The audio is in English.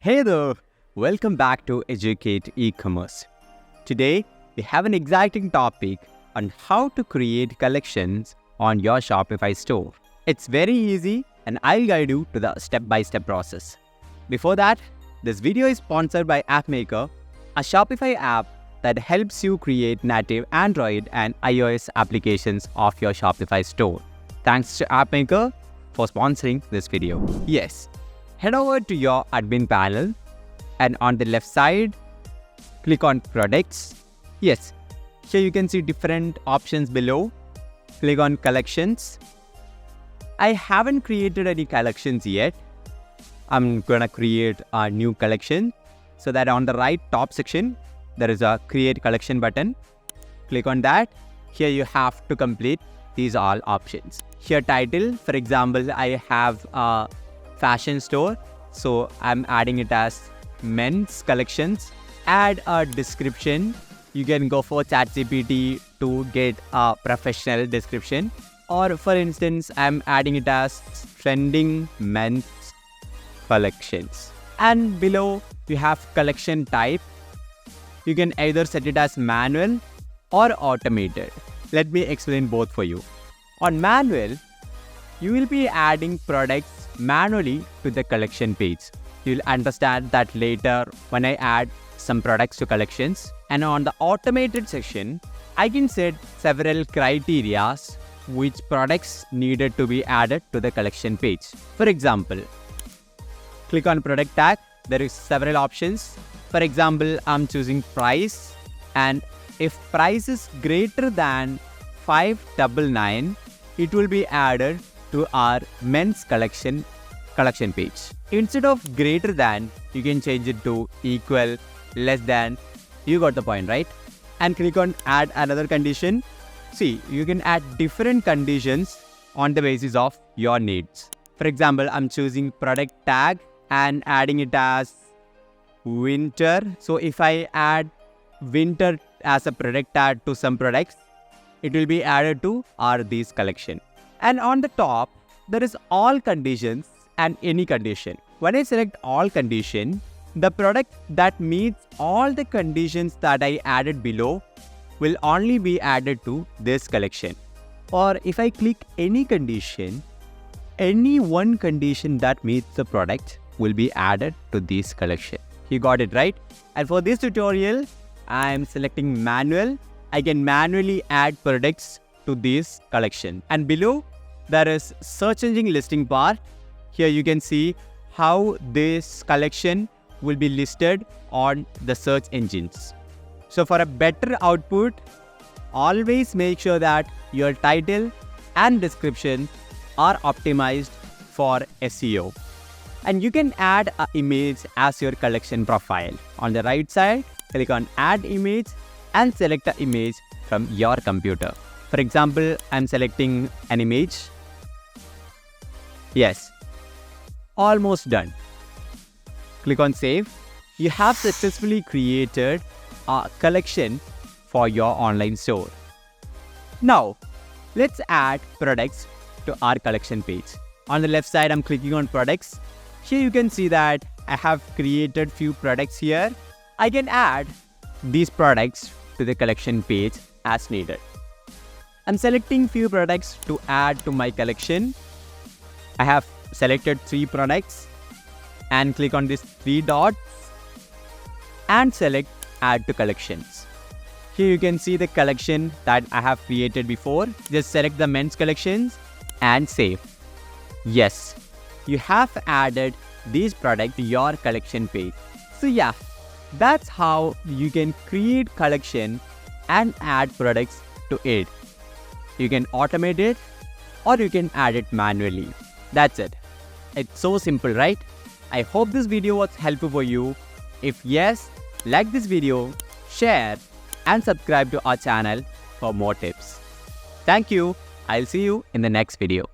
Hey there, welcome back to Educate E-commerce. Today, we have an exciting topic on how to create collections on your Shopify store. It's very easy and I'll guide you to the step-by-step process. Before that, this video is sponsored by AppMaker, a Shopify app that helps you create native Android and iOS applications of your Shopify store. Thanks to AppMaker for sponsoring this video. Yes. Head over to your admin panel and on the left side, click on products. Yes, here you can see different options below. Click on collections. I haven't created any collections yet. I'm gonna create a new collection so that on the right top section, there is a create collection button. Click on that. Here you have to complete these all options. Here title, for example, I have a fashion store, so I'm adding it as men's collections. Add a description. You can go for ChatGPT to get a professional description, or for instance I'm adding it as trending men's collections. And below you have collection type. You can either set it as manual or automated. Let me explain both for you. On manual, you will be adding products manually to the collection page. You'll understand that later when I add some products to collections. And on the automated section, I can set several criteria which products needed to be added to the collection page. For example, click on product tag. There is several options. For example, I'm choosing price, and if price is greater than $599, it will be added to our men's collection page. Instead of greater than, you can change it to equal, less than. You got the point, right? And click on add another condition. See, you can add different conditions on the basis of your needs. For example, I'm choosing product tag and adding it as winter. So if I add winter as a product tag to some products, it will be added to these collection. And on the top, there is all conditions and any condition. When I select all condition, the product that meets all the conditions that I added below will only be added to this collection. Or if I click any condition, any one condition that meets the product will be added to this collection. You got it, right? And for this tutorial, I am selecting manual. I can manually add products to this collection. And below, there is search engine listing part. Here you can see how this collection will be listed on the search engines. So for a better output, always make sure that your title and description are optimized for SEO. And you can add an image as your collection profile. On the right side, click on add image and select an image from your computer. For example, I'm selecting an image. Yes, almost done. Click on save. You have successfully created a collection for your online store. Now, let's add products to our collection page. On the left side, I'm clicking on products. Here you can see that I have created few products here. I can add these products to the collection page as needed. I'm selecting few products to add to my collection. I have selected 3 products and click on these 3 dots and select add to collections. Here you can see the collection that I have created before. Just select the men's collections and save. Yes, you have added these products to your collection page. So yeah, that's how you can create collection and add products to it. You can automate it or you can add it manually. That's it. It's so simple, right? I hope this video was helpful for you. If yes, like this video, share and subscribe to our channel for more tips. Thank you. I'll see you in the next video.